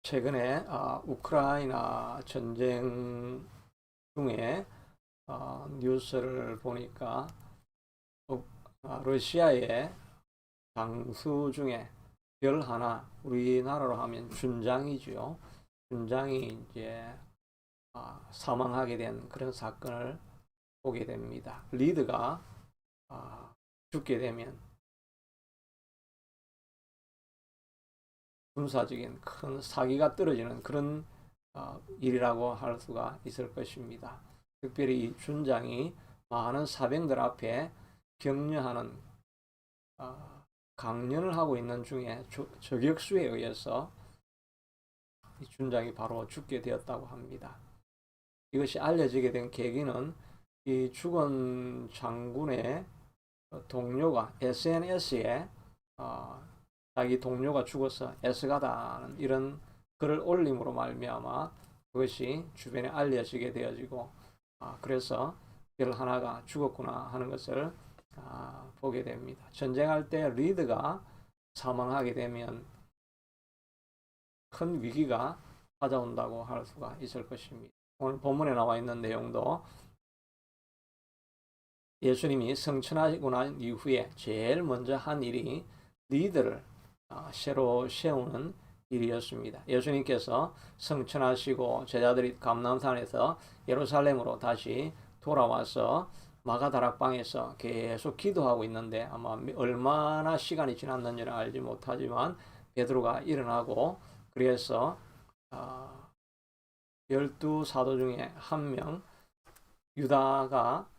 최근에 우크라이나 전쟁 중에 뉴스를 보니까 러시아의 장수 중에 별 하나, 우리나라로 하면 준장이죠. 준장이 이제 사망하게 된 그런 사건을 보게 됩니다. 리드가 죽게 되면 군사적인 큰 사기가 떨어지는 그런 일이라고 할 수가 있을 것입니다. 특별히 이 준장이 많은 사병들 앞에 격려하는 강연을 하고 있는 중에 저격수에 의해서 이 준장이 바로 죽게 되었다고 합니다. 이것이 알려지게 된 계기는 이 죽은 장군의 동료가 SNS에 자기 동료가 죽어서 애쓰가다는 이런 글을 올림으로 말미암아 그것이 주변에 알려지게 되어지고 그래서 별 하나가 죽었구나 하는 것을 보게 됩니다. 전쟁할 때 리드가 사망하게 되면 큰 위기가 찾아온다고 할 수가 있을 것입니다. 오늘 본문에 나와 있는 내용도 예수님이 성천하고 난 이후에 제일 먼저 한 일이 리드를 새로 세우는 일이었습니다. 예수님께서 성천하시고 제자들이 감람산에서 예루살렘으로 다시 돌아와서 마가다락방에서 계속 기도하고 있는데 아마 얼마나 시간이 지났는지는 알지 못하지만 베드로가 일어나고 그래서 12사도 중에 한 명 유다가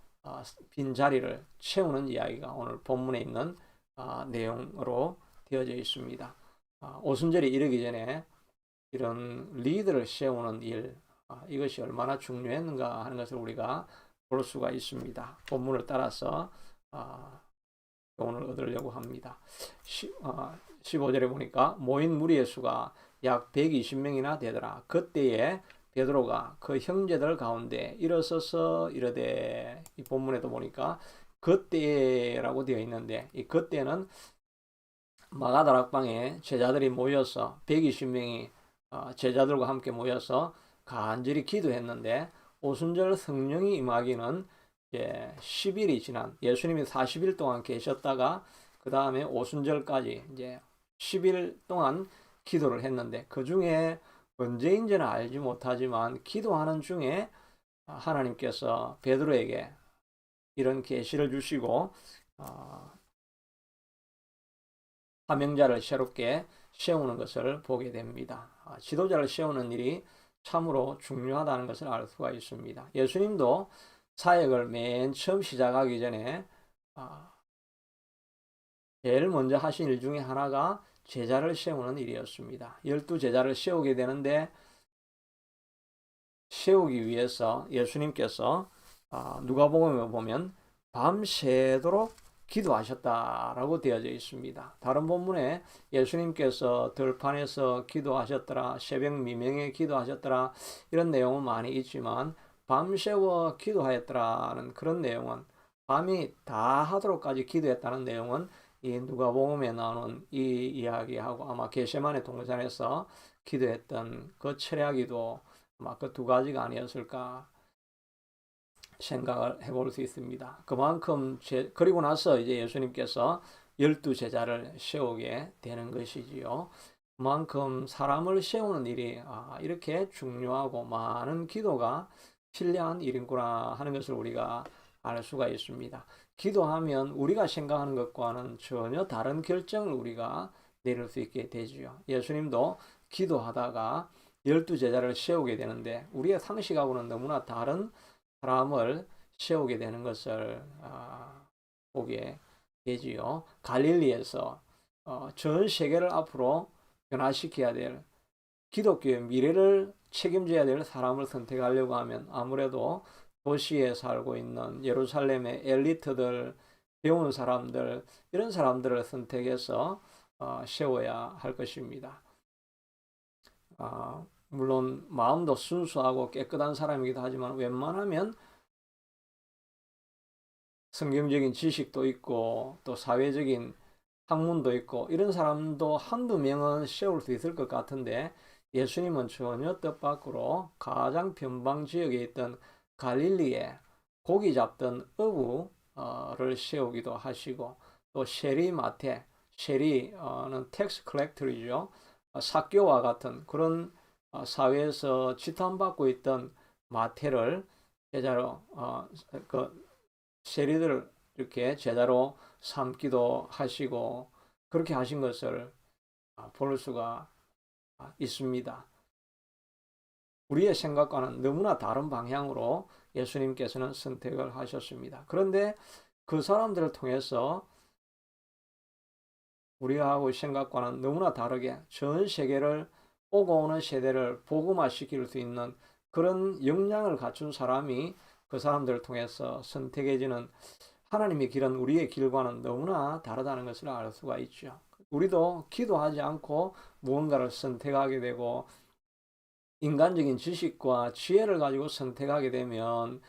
빈자리를 채우는 이야기가 오늘 본문에 있는 내용으로 되어져 있습니다. 오순절이 이르기 전에 이런 리더를 세우는 일, 이것이 얼마나 중요했는가 하는 것을 우리가 볼 수가 있습니다. 본문을 따라서 교훈을 얻으려고 합니다. 15절에 보니까 모인 무리의 수가 약 120명이나 되더라. 그때에 베드로가 그 형제들 가운데 일어서서 이르되, 이 본문에도 보니까 그때라고 되어 있는데 이 그때는 마가다락방에 제자들이 모여서 120명이 제자들과 함께 모여서 간절히 기도했는데 오순절 성령이 임하기는 10일이 지난 예수님이 40일 동안 계셨다가 그 다음에 오순절까지 이제 10일 동안 기도를 했는데 그 중에 언제인지는 알지 못하지만 기도하는 중에 하나님께서 베드로에게 이런 계시를 주시고 사명자를 새롭게 세우는 것을 보게 됩니다. 지도자를 세우는 일이 참으로 중요하다는 것을 알 수가 있습니다. 예수님도 사역을 맨 처음 시작하기 전에 제일 먼저 하신 일 중에 하나가 제자를 세우는 일이었습니다. 12제자를 세우게 되는데 세우기 위해서 예수님께서 누가복음에 보면 밤새도록 기도하셨다라고 되어져 있습니다. 다른 본문에 예수님께서 들판에서 기도하셨더라, 새벽 미명에 기도하셨더라 이런 내용은 많이 있지만 밤새워 기도하였더라는 그런 내용은 밤이 다 하도록까지 기도했다는 내용은 이 누가복음에 나오는 이 이야기하고 아마 겟세마네 동산에서 기도했던 그 철야기도 아마 그 두 가지가 아니었을까 생각을 해볼 수 있습니다. 그만큼 그리고 나서 이제 예수님께서 12제자를 세우게 되는 것이지요. 그만큼 사람을 세우는 일이 이렇게 중요하고 많은 기도가 필요한 일이구나 하는 것을 우리가 알 수가 있습니다. 기도하면 우리가 생각하는 것과는 전혀 다른 결정을 우리가 내릴 수 있게 되지요. 예수님도 기도하다가 12제자를 세우게 되는데 우리의 상식하고는 너무나 다른 사람을 세우게 되는 것을 보게 되지요. 갈릴리에서 전 세계를 앞으로 변화시켜야 될 기독교의 미래를 책임져야 될 사람을 선택하려고 하면 아무래도 도시에 살고 있는 예루살렘의 엘리트들, 배운 사람들, 이런 사람들을 선택해서 세워야 할 것입니다. 물론 마음도 순수하고 깨끗한 사람이기도 하지만 웬만하면 성경적인 지식도 있고 또 사회적인 학문도 있고 이런 사람도 한두 명은 세울 수 있을 것 같은데 예수님은 전혀 뜻밖으로 가장 변방 지역에 있던 갈릴리에 고기 잡던 어부를 세우기도 하시고, 또 셰리마테, 셰리는 텍스 컬렉터이죠. 삭교와 같은 그런 사회에서 지탄받고 있던 마태를 제자로 그 세리들을 이렇게 제자로 삼기도 하시고, 그렇게 하신 것을 볼 수가 있습니다. 우리의 생각과는 너무나 다른 방향으로 예수님께서는 선택을 하셨습니다. 그런데 그 사람들을 통해서 우리하고 생각과는 너무나 다르게 전 세계를, 오고 오는 세대를 복음화시킬 수 있는 그런 역량을 갖춘 사람이 그 사람들을 통해서 선택해지는 하나님의 길은 우리의 길과는 너무나 다르다는 것을 알 수가 있죠. 우리도 기도하지 않고 무언가를 선택하게 되고 인간적인 지식과 지혜를 가지고 선택하게 되면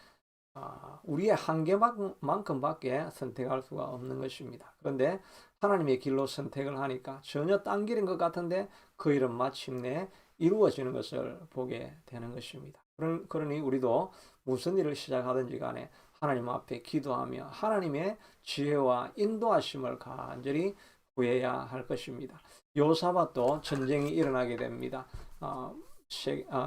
우리의 한계만큼밖에 선택할 수가 없는 것입니다. 그런데 하나님의 길로 선택을 하니까 전혀 딴 길인 것 같은데 그 일은 마침내 이루어지는 것을 보게 되는 것입니다. 그러니 우리도 무슨 일을 시작하든지 간에 하나님 앞에 기도하며 하나님의 지혜와 인도하심을 간절히 구해야 할 것입니다. 요사밧도 전쟁이 일어나게 됩니다.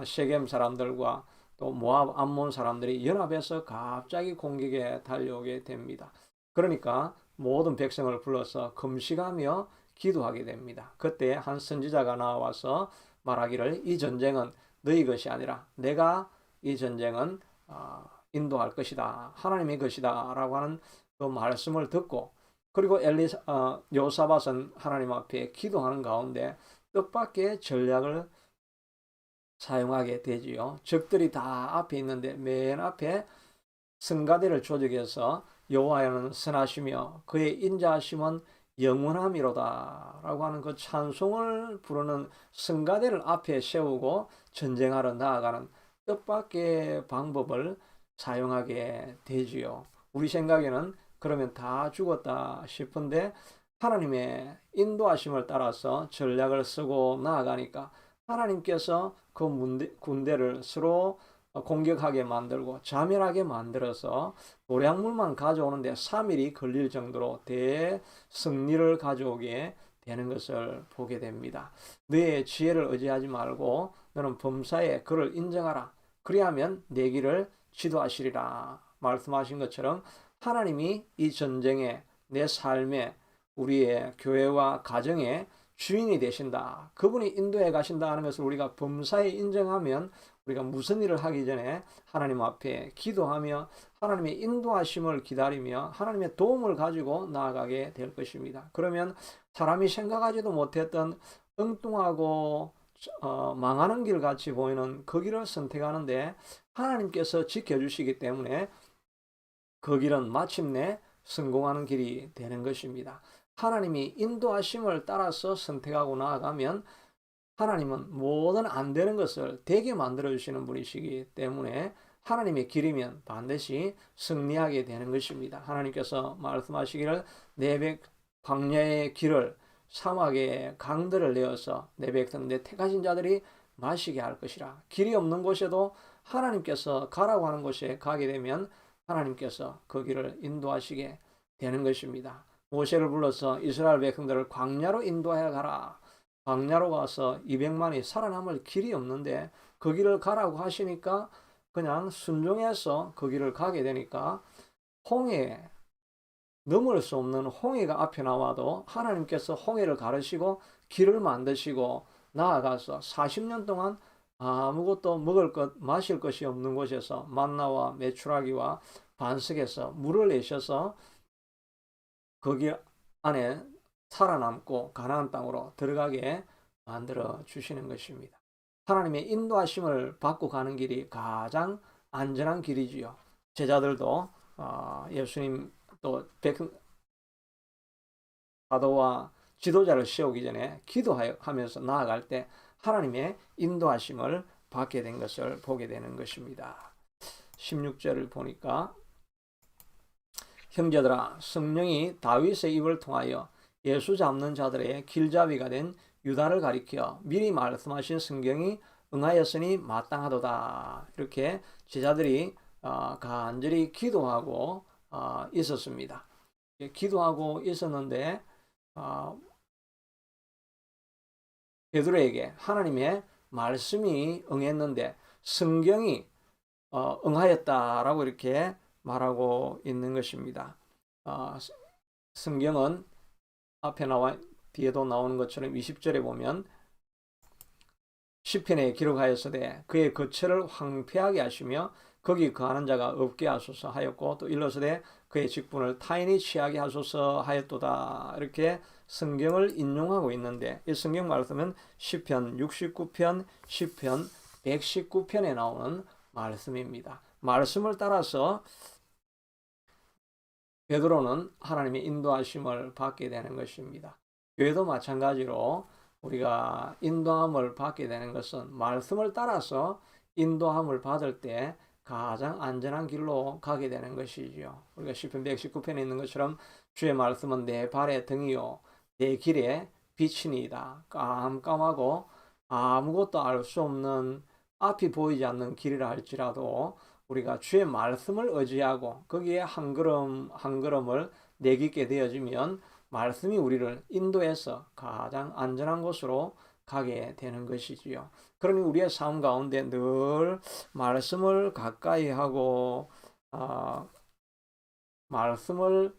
세겜 사람들과 또 모압 암몬 사람들이 연합해서 갑자기 공격에 달려오게 됩니다. 그러니까 모든 백성을 불러서 금식하며 기도하게 됩니다. 그때 한 선지자가 나와서 말하기를, 이 전쟁은 너희 것이 아니라 내가 이 전쟁은 인도할 것이다, 하나님의 것이다 라고 하는 그 말씀을 듣고, 그리고 요사밧은 하나님 앞에 기도하는 가운데 뜻밖의 전략을 사용하게 되지요. 적들이 다 앞에 있는데 맨 앞에 성가대를 조직해서 여호와는 선하시며 그의 인자하심은 영원함이로다 라고 하는 그 찬송을 부르는 성가대를 앞에 세우고 전쟁하러 나아가는 뜻밖의 방법을 사용하게 되지요. 우리 생각에는 그러면 다 죽었다 싶은데 하나님의 인도하심을 따라서 전략을 쓰고 나아가니까 하나님께서 그 군대를 서로 공격하게 만들고 자멸하게 만들어서 노량물만 가져오는데 3일이 걸릴 정도로 대승리를 가져오게 되는 것을 보게 됩니다. 너의 지혜를 의지하지 말고 너는 범사에 그를 인정하라. 그리하면 내 길을 지도하시리라 말씀하신 것처럼 하나님이 이 전쟁에, 내 삶에, 우리의 교회와 가정에 주인이 되신다, 그분이 인도해 가신다 하는 것을 우리가 범사에 인정하면 우리가 무슨 일을 하기 전에 하나님 앞에 기도하며 하나님의 인도하심을 기다리며 하나님의 도움을 가지고 나아가게 될 것입니다. 그러면 사람이 생각하지도 못했던 엉뚱하고 망하는 길 같이 보이는 그 길을 선택하는데 하나님께서 지켜주시기 때문에 그 길은 마침내 성공하는 길이 되는 것입니다. 하나님이 인도하심을 따라서 선택하고 나아가면 하나님은 모든 안 되는 것을 되게 만들어 주시는 분이시기 때문에 하나님의 길이면 반드시 승리하게 되는 것입니다. 하나님께서 말씀하시기를 내 광야의 길을, 사막의 강들을 내어서 내 백성 내 택하신 자들이 마시게 할 것이라. 길이 없는 곳에도 하나님께서 가라고 하는 곳에 가게 되면 하나님께서 그 길을 인도하시게 되는 것입니다. 모세를 불러서 이스라엘 백성들을 광야로 인도하여 가라. 광야로 가서 200만이 살아남을 길이 없는데 그 길을 가라고 하시니까 그냥 순종해서 그 길을 가게 되니까 홍해, 넘을 수 없는 홍해가 앞에 나와도 하나님께서 홍해를 가르시고 길을 만드시고 나아가서 40년 동안 아무것도 먹을 것, 마실 것이 없는 곳에서 만나와 메추라기와 반석에서 물을 내셔서 거기 안에 살아남고 가나안 땅으로 들어가게 만들어 주시는 것입니다. 하나님의 인도하심을 받고 가는 길이 가장 안전한 길이지요. 제자들도 예수님 또 사도와 지도자를 세우기 전에 기도하면서 나아갈 때 하나님의 인도하심을 받게 된 것을 보게 되는 것입니다. 16절을 보니까 형제들아, 성령이 다윗의 입을 통하여 예수 잡는 자들의 길잡이가 된 유다를 가리켜 미리 말씀하신 성경이 응하였으니 마땅하도다. 이렇게 제자들이 간절히 기도하고 있었습니다. 기도하고 있었는데 베드로에게 하나님의 말씀이 응했는데 성경이 응하였다라고 이렇게 말하고 있는 것입니다. 성경은 앞에 뒤에도 나오는 것처럼 20절에 보면 시편에 기록하였으되 그의 거처를 황폐하게 하시며 거기 거하는 자가 없게 하소서 하였고 또 일러서되 그의 직분을 타인이 취하게 하소서 하였도다. 이렇게 성경을 인용하고 있는데 이 성경 말씀은 시편 69편, 시편 119편에 나오는 말씀입니다. 말씀을 따라서 베드로는 하나님의 인도하심을 받게 되는 것입니다. 교회도 마찬가지로 우리가 인도함을 받게 되는 것은 말씀을 따라서 인도함을 받을 때 가장 안전한 길로 가게 되는 것이지요. 우리가 시편 119편에 있는 것처럼 주의 말씀은 내 발의 등이요 내 길에 빛이니이다. 깜깜하고 아무것도 알 수 없는 앞이 보이지 않는 길이라 할지라도 우리가 주의 말씀을 의지하고 거기에 한 걸음 한 걸음을 내딛게 되어지면 말씀이 우리를 인도해서 가장 안전한 곳으로 가게 되는 것이지요. 그러니 우리의 삶 가운데 늘 말씀을 가까이 하고 말씀을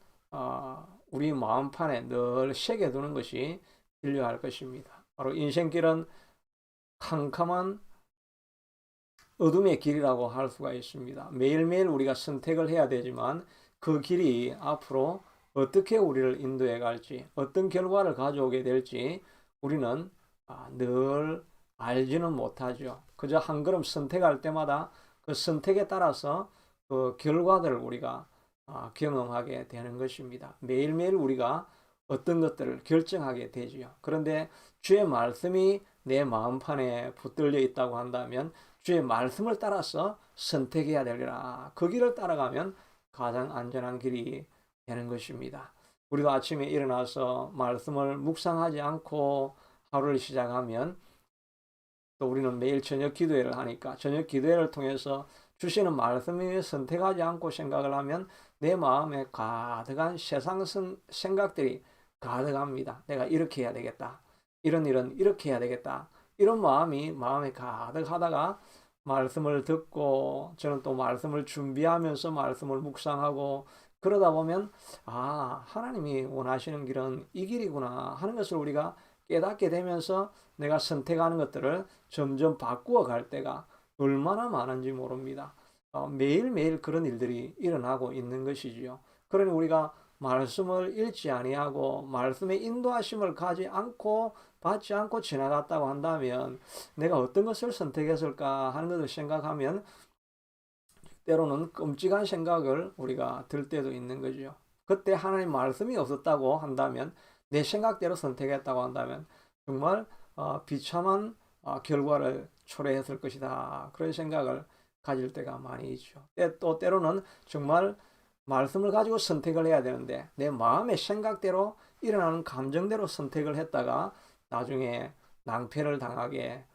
우리 마음판에 늘 새겨두는 것이 필요할 것입니다. 바로 인생길은 캄캄한 어둠의 길이라고 할 수가 있습니다. 매일매일 우리가 선택을 해야 되지만 그 길이 앞으로 어떻게 우리를 인도해 갈지, 어떤 결과를 가져오게 될지 우리는 늘 알지는 못하죠. 그저 한 걸음 선택할 때마다 그 선택에 따라서 그 결과들을 우리가 경험하게 되는 것입니다. 매일매일 우리가 어떤 것들을 결정하게 되지요. 그런데 주의 말씀이 내 마음판에 붙들려 있다고 한다면 주의 말씀을 따라서 선택해야 되리라. 그 길을 따라가면 가장 안전한 길이 되는 것입니다. 우리도 아침에 일어나서 말씀을 묵상하지 않고 하루를 시작하면 또 우리는 매일 저녁 기도회를 하니까 저녁 기도회를 통해서 주시는 말씀을 선택하지 않고 생각을 하면 내 마음에 가득한 세상 생각들이 가득합니다. 내가 이렇게 해야 되겠다. 이런 일은 이렇게 해야 되겠다. 이런 마음에 가득하다가 말씀을 듣고 저는 또 말씀을 준비하면서 말씀을 묵상하고 그러다 보면 하나님이 원하시는 길은 이 길이구나 하는 것을 우리가 깨닫게 되면서 내가 선택하는 것들을 점점 바꾸어 갈 때가 얼마나 많은지 모릅니다. 매일매일 그런 일들이 일어나고 있는 것이지요. 그러니 우리가 말씀을 읽지 아니하고 말씀의 인도하심을 받지 않고 지나갔다고 한다면 내가 어떤 것을 선택했을까 하는 것을 생각하면 때로는 끔찍한 생각을 우리가 들 때도 있는 거죠. 그때 하나님 말씀이 없었다고 한다면 내 생각대로 선택했다고 한다면 정말 비참한 결과를 초래했을 것이다. 그런 생각을 가질 때가 많이 있죠. 또 때로는 정말 말씀을 가지고 선택을 해야 되는데 내 마음의 생각대로 일어나는 감정대로 선택을 했다가 나중에 낭패를 당하게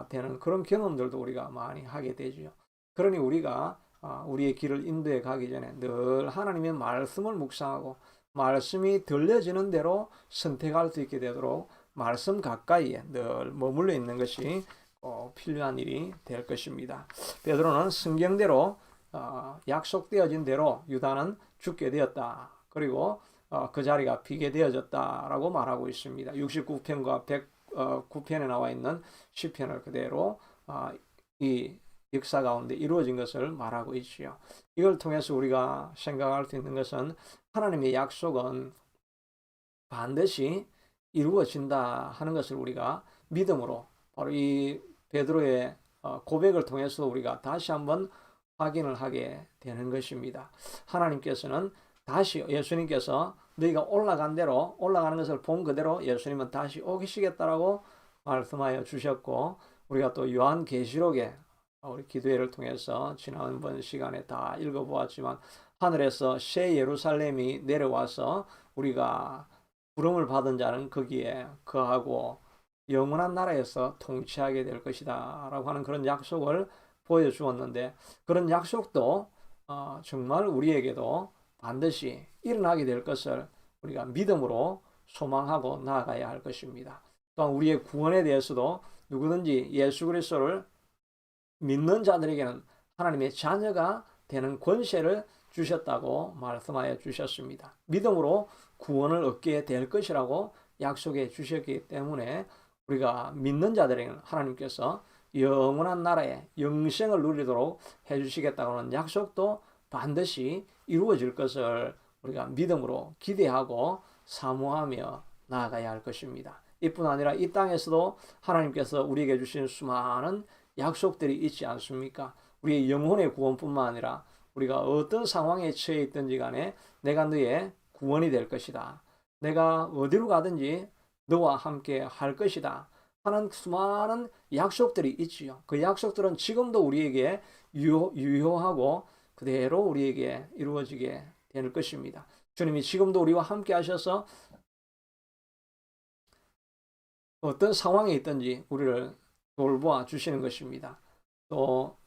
되는 그런 경험들도 우리가 많이 하게 되죠. 그러니 우리가 우리의 길을 인도해 가기 전에 늘 하나님의 말씀을 묵상하고 말씀이 들려지는 대로 선택할 수 있게 되도록 말씀 가까이에 늘 머물러 있는 것이 필요한 일이 될 것입니다. 베드로는 성경대로 약속되어진 대로 유다는 죽게 되었다. 그리고 그 자리가 비게 되어졌다라고 말하고 있습니다. 69편과 109편에 나와 있는 시편을 그대로 이 역사 가운데 이루어진 것을 말하고 있지요. 이걸 통해서 우리가 생각할 수 있는 것은 하나님의 약속은 반드시 이루어진다 하는 것을 우리가 믿음으로 바로 이 베드로의 고백을 통해서 우리가 다시 한번 확인을 하게 되는 것입니다. 하나님께서는 다시 예수님께서 너희가 올라간 대로 올라가는 것을 본 그대로 예수님은 다시 오시겠다라고 말씀하여 주셨고 우리가 또 요한계시록에 우리 기도회를 통해서 지난번 시간에 다 읽어보았지만 하늘에서 새 예루살렘이 내려와서 우리가 부름을 받은 자는 거기에 거하고 영원한 나라에서 통치하게 될 것이다 라고 하는 그런 약속을 보여주었는데, 그런 약속도 정말 우리에게도 반드시 일어나게 될 것을 우리가 믿음으로 소망하고 나아가야 할 것입니다. 또한 우리의 구원에 대해서도 누구든지 예수 그리스도를 믿는 자들에게는 하나님의 자녀가 되는 권세를 주셨다고 말씀하여 주셨습니다. 믿음으로 구원을 얻게 될 것이라고 약속해 주셨기 때문에 우리가 믿는 자들에게는 하나님께서 영원한 나라의 영생을 누리도록 해주시겠다고 하는 약속도 반드시 이루어질 것을 우리가 믿음으로 기대하고 사모하며 나아가야 할 것입니다. 이뿐 아니라 이 땅에서도 하나님께서 우리에게 주신 수많은 약속들이 있지 않습니까? 우리의 영혼의 구원뿐만 아니라 우리가 어떤 상황에 처해 있든지 간에 내가 너의 구원이 될 것이다. 내가 어디로 가든지 너와 함께 할 것이다 하는 수많은 약속들이 있지요. 그 약속들은 지금도 우리에게 유효하고 그대로 우리에게 이루어지게 될 것입니다. 주님이 지금도 우리와 함께 하셔서 어떤 상황에 있든지 우리를 돌보아 주시는 것입니다. 또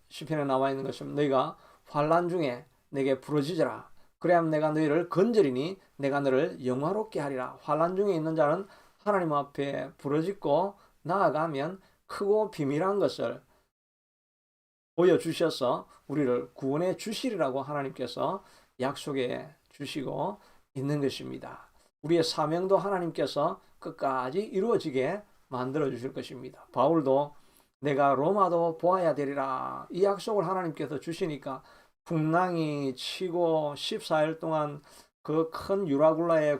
시편에 나와 있는 것처럼 너희가 환난 중에 내게 부르짖으라. 그래야 내가 너희를 건져리니 내가 너를 영화롭게 하리라. 환난 중에 있는 자는 하나님 앞에 부르짖고 나아가면 크고 비밀한 것을 보여주셔서 우리를 구원해 주시리라고 하나님께서 약속해 주시고 있는 것입니다. 우리의 사명도 하나님께서 끝까지 이루어지게 만들어 주실 것입니다. 바울도 내가 로마도 보아야 되리라 이 약속을 하나님께서 주시니까 풍랑이 치고 14일 동안 그 큰 유라굴라의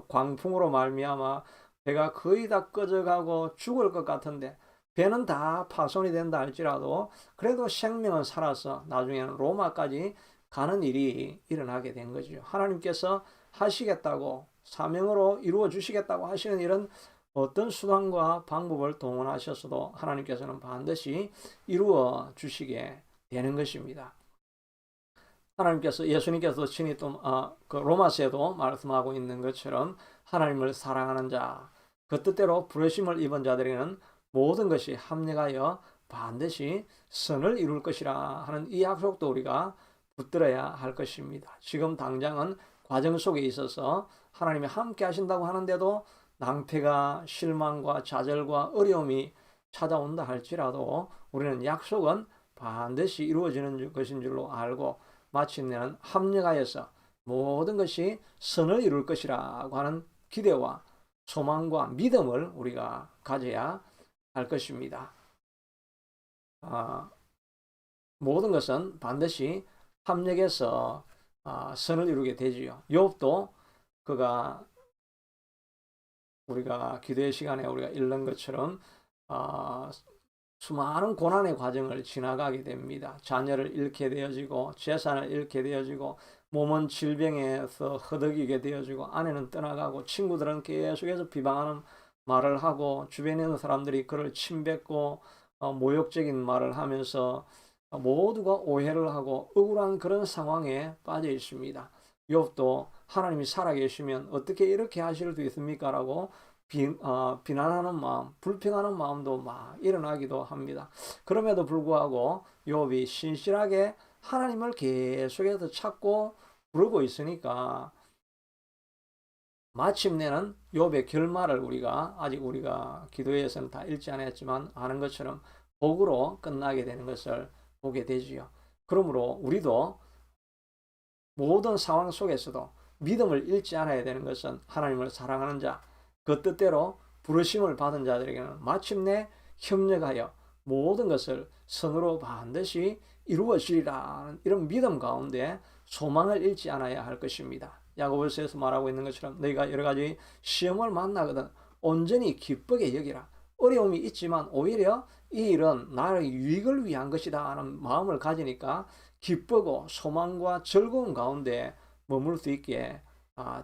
광풍으로 말미암아 배가 거의 다 꺼져가고 죽을 것 같은데, 배는 다 파손이 된다 할지라도 그래도 생명은 살아서 나중에는 로마까지 가는 일이 일어나게 된 거죠. 하나님께서 하시겠다고 사명으로 이루어 주시겠다고 하시는 일은 어떤 수단과 방법을 동원하셔서도 하나님께서는 반드시 이루어 주시게 되는 것입니다. 하나님께서 예수님께서 친히 또 그 로마서에도 말씀하고 있는 것처럼 하나님을 사랑하는 자, 그 뜻대로 부르심을 입은 자들에게는 모든 것이 합력하여 반드시 선을 이룰 것이라 하는 이 약속도 우리가 붙들어야 할 것입니다. 지금 당장은 과정 속에 있어서 하나님이 함께 하신다고 하는데도 낭패가 실망과 좌절과 어려움이 찾아온다 할지라도 우리는 약속은 반드시 이루어지는 것인 줄로 알고 마침내는 합력하여서 모든 것이 선을 이룰 것이라고 하는 기대와 소망과 믿음을 우리가 가져야 할 것입니다. 모든 것은 반드시 합력해서 선을 이루게 되지요. 욥도 그가 우리가 기도의 시간에 우리가 읽는 것처럼 수많은 고난의 과정을 지나가게 됩니다. 자녀를 잃게 되어지고 재산을 잃게 되어지고 몸은 질병에서 허덕이게 되어지고 아내는 떠나가고 친구들은 계속해서 비방하는 말을 하고 주변에 있는 사람들이 그를 침뱉고 모욕적인 말을 하면서 모두가 오해를 하고 억울한 그런 상황에 빠져 있습니다. 욥도 하나님이 살아계시면 어떻게 이렇게 하실 수 있습니까? 라고 비난하는 마음, 불평하는 마음도 막 일어나기도 합니다. 그럼에도 불구하고 욥이 신실하게 하나님을 계속해서 찾고 부르고 있으니까 마침내는 욥의 결말을 아직 우리가 기도에서는 다 읽지 않았지만 아는 것처럼 복으로 끝나게 되는 것을 보게 되지요. 그러므로 우리도 모든 상황 속에서도 믿음을 잃지 않아야 되는 것은 하나님을 사랑하는 자, 그 뜻대로 부르심을 받은 자들에게는 마침내 협력하여 모든 것을 선으로 반드시 이루어지리라 이런 믿음 가운데 소망을 잃지 않아야 할 것입니다. 야고보서에서 말하고 있는 것처럼 너희가 여러 가지 시험을 만나거든 온전히 기쁘게 여기라. 어려움이 있지만 오히려 이 일은 나의 유익을 위한 것이다 하는 마음을 가지니까 기쁘고 소망과 즐거움 가운데 머물 수 있게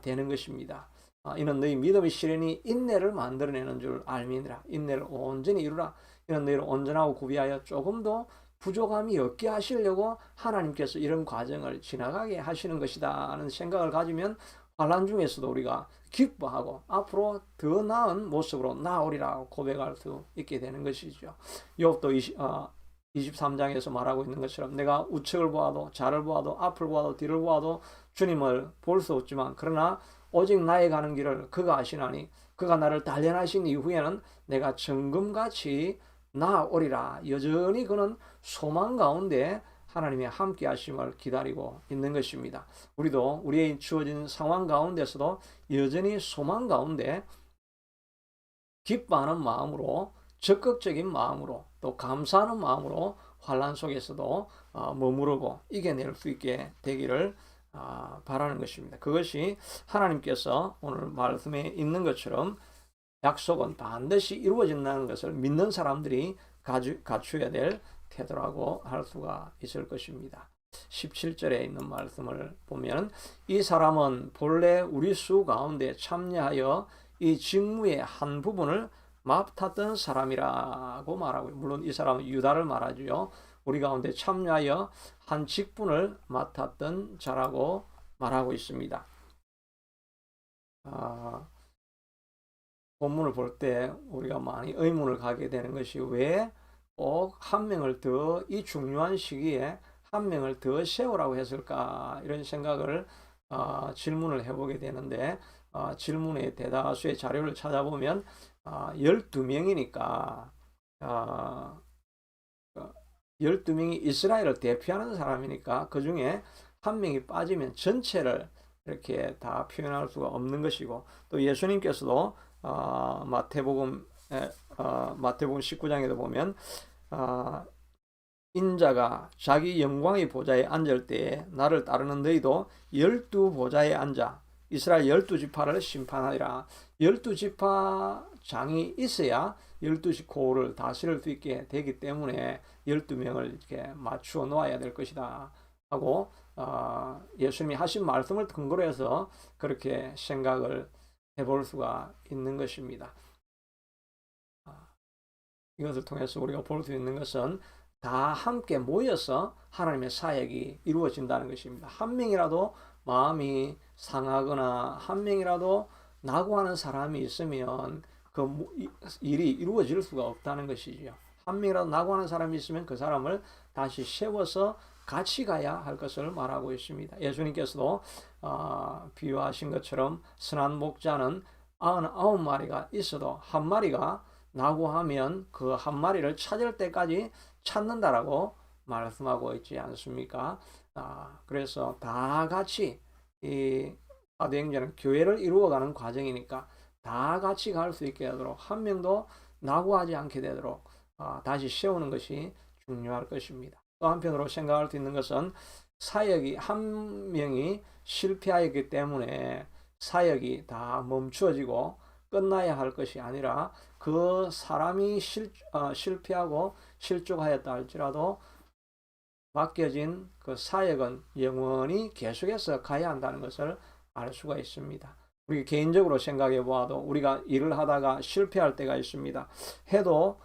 되는 것입니다. 이는 너희 믿음의 실현이 인내를 만들어내는 줄 알미니라. 인내를 온전히 이루라. 이는 너희를 온전하고 구비하여 조금도 부족함이 없게 하시려고 하나님께서 이런 과정을 지나가게 하시는 것이다 하는 생각을 가지면 환난 중에서도 우리가 기뻐하고 앞으로 더 나은 모습으로 나오리라 고백할 수 있게 되는 것이죠. 욥도 23장에서 말하고 있는 것처럼 내가 우측을 보아도 좌를 보아도 앞을 보아도 뒤를 보아도 주님을 볼 수 없지만 그러나 오직 나의 가는 길을 그가 아시나니 그가 나를 단련하신 이후에는 내가 정금같이 나아오리라. 여전히 그는 소망 가운데 하나님의 함께 하심을 기다리고 있는 것입니다. 우리도 우리의 주어진 상황 가운데서도 여전히 소망 가운데 기뻐하는 마음으로 적극적인 마음으로 또 감사하는 마음으로 환난 속에서도 머무르고 이겨낼 수 있게 되기를 바라는 것입니다. 그것이 하나님께서 오늘 말씀에 있는 것처럼 약속은 반드시 이루어진다는 것을 믿는 사람들이 갖추어야 될 태도라고 할 수가 있을 것입니다. 17절에 있는 말씀을 보면 이 사람은 본래 우리 수 가운데 참여하여 이 직무의 한 부분을 맡았던 사람이라고 말하고, 물론 이 사람은 유다를 말하죠. 우리 가운데 참여하여 한 직분을 맡았던 자라고 말하고 있습니다. 본문을 볼 때 우리가 많이 의문을 가게 되는 것이 왜 꼭 한 명을 더 이 중요한 시기에 한 명을 더 세우라고 했을까, 이런 생각을 질문을 해보게 되는데 질문의 대다수의 자료를 찾아보면 12명이니까 12명이 이스라엘을 대표하는 사람이니까 그 중에 한 명이 빠지면 전체를 이렇게 다 표현할 수가 없는 것이고, 또 예수님께서도 마태복음 19장에도 보면 인자가 자기 영광의 보좌에 앉을 때에 나를 따르는 너희도 12보좌에 앉아 이스라엘 12지파를 심판하리라. 12지파장이 있어야 12지코를 다스릴 수 있게 되기 때문에 12명을 이렇게 맞추어 놓아야 될 것이다 하고 예수님이 하신 말씀을 근거로 해서 그렇게 생각을 해볼 수가 있는 것입니다. 이것을 통해서 우리가 볼 수 있는 것은 다 함께 모여서 하나님의 사역이 이루어진다는 것입니다. 한 명이라도 마음이 상하거나 한 명이라도 낙오하는 사람이 있으면 그 일이 이루어질 수가 없다는 것이죠. 한 명이라도 낙오하는 사람이 있으면 그 사람을 다시 세워서 같이 가야 할 것을 말하고 있습니다. 예수님께서도 비유하신 것처럼 선한 목자는 99마리가 있어도 한 마리가 낙오하면 그 한 마리를 찾을 때까지 찾는다라고 말씀하고 있지 않습니까? 그래서 다 같이 이 사도행전은 교회를 이루어가는 과정이니까 다 같이 갈 수 있게 하도록 한 명도 낙오하지 않게 되도록 다시 세우는 것이 중요할 것입니다. 또 한편으로 생각할 수 있는 것은 사역이 한 명이 실패하였기 때문에 사역이 다 멈추어지고 끝나야 할 것이 아니라 그 사람이 실패하고 실족하였다 할지라도 맡겨진 그 사역은 영원히 계속해서 가야 한다는 것을 알 수가 있습니다. 우리 개인적으로 생각해 보아도 우리가 일을 하다가 실패할 때가 있습니다. 해도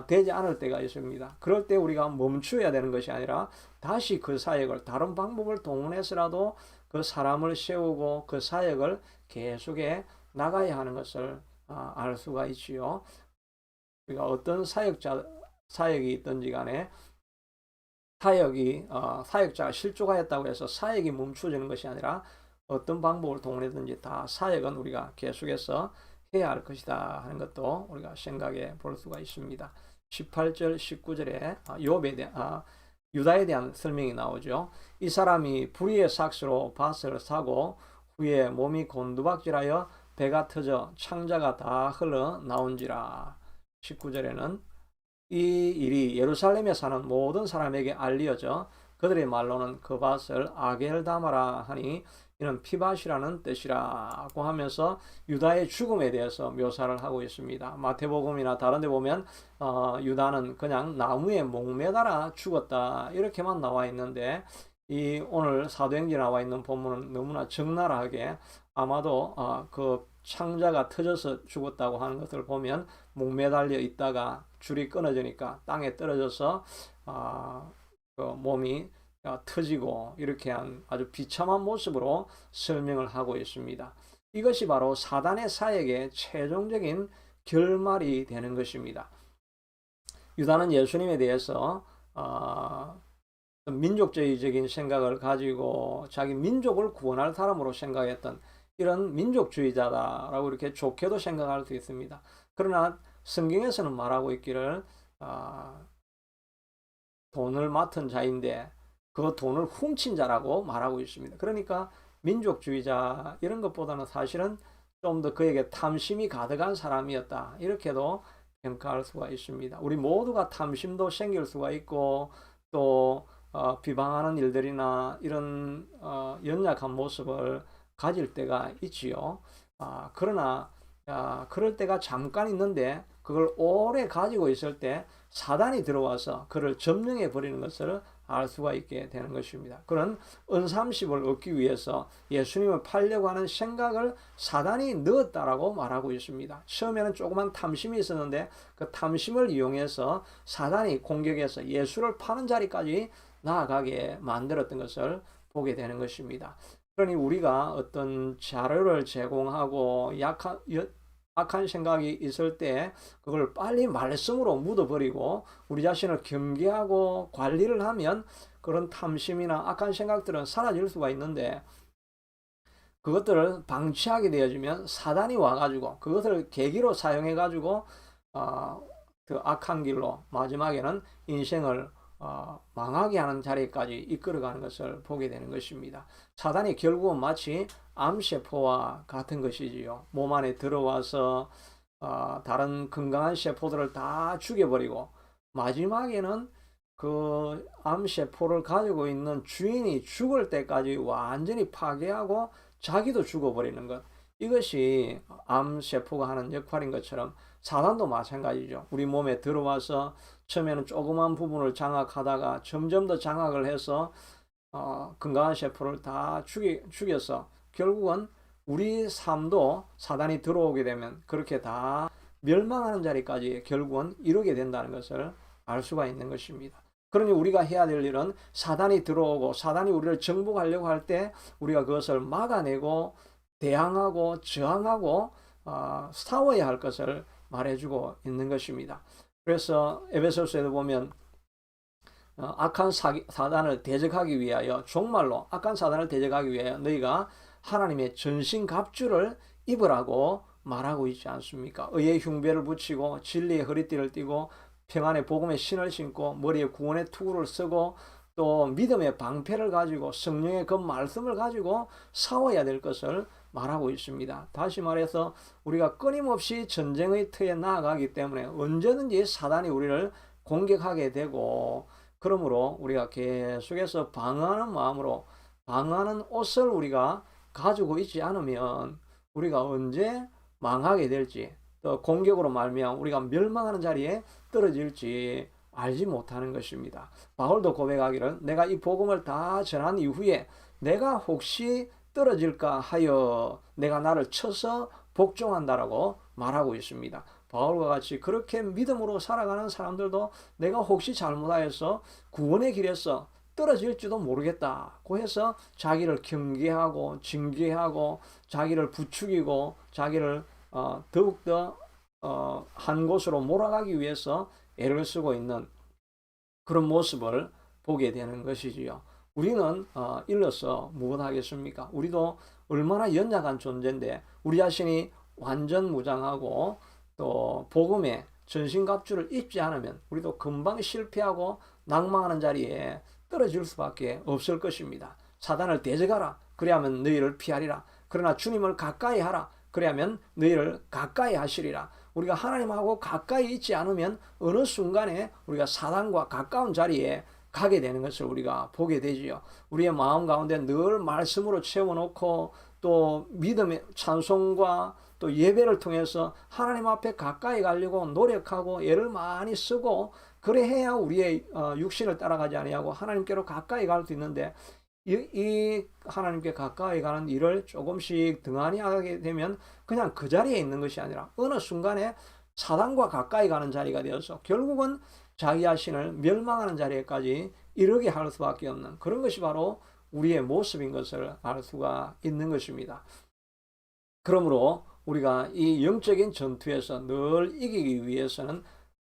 되지 않을 때가 있습니다. 그럴 때 우리가 멈추어야 되는 것이 아니라 다시 그 사역을 다른 방법을 동원해서라도 그 사람을 세우고 그 사역을 계속해 나가야 하는 것을 알 수가 있지요. 우리가 어떤 사역이 있든지 간에 사역자가 실족하였다고 해서 사역이 멈춰지는 것이 아니라 어떤 방법을 동원하든지 다 사역은 우리가 계속해서 해야 할 것이다 하는 것도 우리가 생각해 볼 수가 있습니다. 18절, 19절에 유다에 대한 설명이 나오죠. 이 사람이 불의의 삭스로 밭을 사고 후에 몸이 곤두박질하여 배가 터져 창자가 다 흘러 나온지라. 19절에는 이 일이 예루살렘에 사는 모든 사람에게 알려져 그들의 말로는 그 밭을 아겔다마라 하니 이는 피밭이라는 뜻이라고 하면서 유다의 죽음에 대해서 묘사를 하고 있습니다. 마태복음이나 다른 데 보면 유다는 그냥 나무에 목매달아 죽었다 이렇게만 나와 있는데 이 오늘 사도행전에 나와 있는 본문은 너무나 적나라하게 아마도 그 창자가 터져서 죽었다고 하는 것을 보면 목매달려 있다가 줄이 끊어지니까 땅에 떨어져서 그 몸이 터지고 이렇게 한 아주 비참한 모습으로 설명을 하고 있습니다. 이것이 바로 사단의 사역의 최종적인 결말이 되는 것입니다. 유다는 예수님에 대해서 민족주의적인 생각을 가지고 자기 민족을 구원할 사람으로 생각했던 이런 민족주의자다라고 이렇게 좋게도 생각할 수 있습니다. 그러나 성경에서는 말하고 있기를 돈을 맡은 자인데 그 돈을 훔친 자라고 말하고 있습니다. 그러니까 민족주의자 이런 것보다는 사실은 좀 더 그에게 탐심이 가득한 사람이었다, 이렇게도 평가할 수가 있습니다. 우리 모두가 탐심도 생길 수가 있고 또 비방하는 일들이나 이런 연약한 모습을 가질 때가 있지요. 그러나 그럴 때가 잠깐 있는데 그걸 오래 가지고 있을 때 사단이 들어와서 그를 점령해 버리는 것을 알 수가 있게 되는 것입니다. 그런 은삼십을 얻기 위해서 예수님을 팔려고 하는 생각을 사단이 넣었다라고 말하고 있습니다. 처음에는 조그만 탐심이 있었는데 그 탐심을 이용해서 사단이 공격해서 예수를 파는 자리까지 나아가게 만들었던 것을 보게 되는 것입니다. 그러니 우리가 어떤 자료를 제공하고 악한 생각이 있을 때 그걸 빨리 말씀으로 묻어버리고 우리 자신을 경계하고 관리를 하면 그런 탐심이나 악한 생각들은 사라질 수가 있는데, 그것들을 방치하게 되어지면 사단이 와가지고 그것을 계기로 사용해가지고 그 악한 길로 마지막에는 인생을 망하게 하는 자리까지 이끌어가는 것을 보게 되는 것입니다. 사단이 결국은 마치 암세포와 같은 것이지요. 몸 안에 들어와서 다른 건강한 세포들을 다 죽여버리고 마지막에는 그 암세포를 가지고 있는 주인이 죽을 때까지 완전히 파괴하고 자기도 죽어버리는 것. 이것이 암세포가 하는 역할인 것처럼 사단도 마찬가지죠. 우리 몸에 들어와서 처음에는 조그만 부분을 장악하다가 점점 더 장악을 해서 건강한 세포를 다 죽여서 결국은 우리 삶도 사단이 들어오게 되면 그렇게 다 멸망하는 자리까지 결국은 이루게 된다는 것을 알 수가 있는 것입니다. 그러니 우리가 해야 될 일은 사단이 들어오고 사단이 우리를 정복하려고 할 때 우리가 그것을 막아내고 대항하고 저항하고 싸워야 할 것을 말해주고 있는 것입니다. 그래서 에베소서에도 보면 악한 사단을 대적하기 위하여, 종말로 악한 사단을 대적하기 위하여 너희가 하나님의 전신갑주를 입으라고 말하고 있지 않습니까? 의의 흉배를 붙이고 진리의 허리띠를 띠고 평안의 복음의 신을 신고 머리에 구원의 투구를 쓰고 또 믿음의 방패를 가지고 성령의 그 말씀을 가지고 싸워야 될 것을 말하고 있습니다. 다시 말해서 우리가 끊임없이 전쟁의 터에 나아가기 때문에 언제든지 사단이 우리를 공격하게 되고, 그러므로 우리가 계속해서 방어하는 마음으로 방어하는 옷을 우리가 가지고 있지 않으면 우리가 언제 망하게 될지, 또 공격으로 말미암아 우리가 멸망하는 자리에 떨어질지 알지 못하는 것입니다. 바울도 고백하기를 내가 이 복음을 다 전한 이후에 내가 혹시 떨어질까 하여 내가 나를 쳐서 복종한다라고 말하고 있습니다. 바울과 같이 그렇게 믿음으로 살아가는 사람들도 내가 혹시 잘못하여서 구원의 길에서 떨어질지도 모르겠다고 해서 자기를 경계하고 징계하고 자기를 부추기고 자기를 더욱더 한 곳으로 몰아가기 위해서 애를 쓰고 있는 그런 모습을 보게 되는 것이지요. 우리는 일러서 무엇 하겠습니까? 우리도 얼마나 연약한 존재인데 우리 자신이 완전 무장하고 또 복음의 전신갑주를 입지 않으면 우리도 금방 실패하고 낭망하는 자리에 떨어질 수밖에 없을 것입니다. 사단을 대적하라, 그리하면 너희를 피하리라. 그러나 주님을 가까이 하라, 그리하면 너희를 가까이 하시리라. 우리가 하나님하고 가까이 있지 않으면 어느 순간에 우리가 사단과 가까운 자리에 가게 되는 것을 우리가 보게 되지요. 우리의 마음 가운데 늘 말씀으로 채워놓고 또 믿음의 찬송과 또 예배를 통해서 하나님 앞에 가까이 가려고 노력하고 애를 많이 쓰고 그래야 우리의 육신을 따라가지 아니하고 하나님께로 가까이 갈 수 있는데, 이 하나님께 가까이 가는 일을 조금씩 등한히 하게 되면 그냥 그 자리에 있는 것이 아니라 어느 순간에 사단과 가까이 가는 자리가 되어서 결국은 자기 자신을 멸망하는 자리에까지 이르게 할 수밖에 없는 그런 것이 바로 우리의 모습인 것을 알 수가 있는 것입니다. 그러므로 우리가 이 영적인 전투에서 늘 이기기 위해서는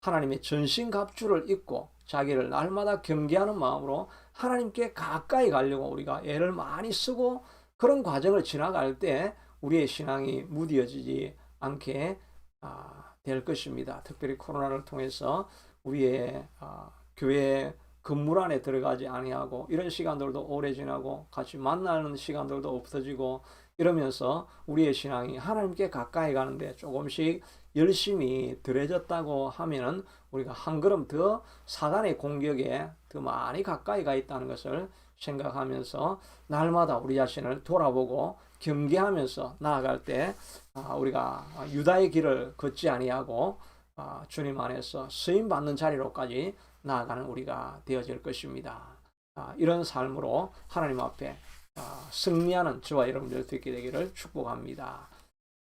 하나님의 전신갑주를 입고 자기를 날마다 경계하는 마음으로 하나님께 가까이 가려고 우리가 애를 많이 쓰고 그런 과정을 지나갈 때 우리의 신앙이 무뎌지지 않게 될 것입니다. 특별히 코로나를 통해서 우리의 교회 건물 안에 들어가지 아니하고 이런 시간들도 오래 지나고 같이 만나는 시간들도 없어지고 이러면서 우리의 신앙이 하나님께 가까이 가는데 조금씩 열심히 덜해졌다고 하면은 우리가 한 걸음 더 사단의 공격에 더 많이 가까이 가 있다는 것을 생각하면서 날마다 우리 자신을 돌아보고 경계하면서 나아갈 때 우리가 유다의 길을 걷지 아니하고 주님 안에서 쓰임 받는 자리로까지 나아가는 우리가 되어질 것입니다. 이런 삶으로 하나님 앞에 승리하는 저와 여러분들 될 수 있게 되기를 축복합니다.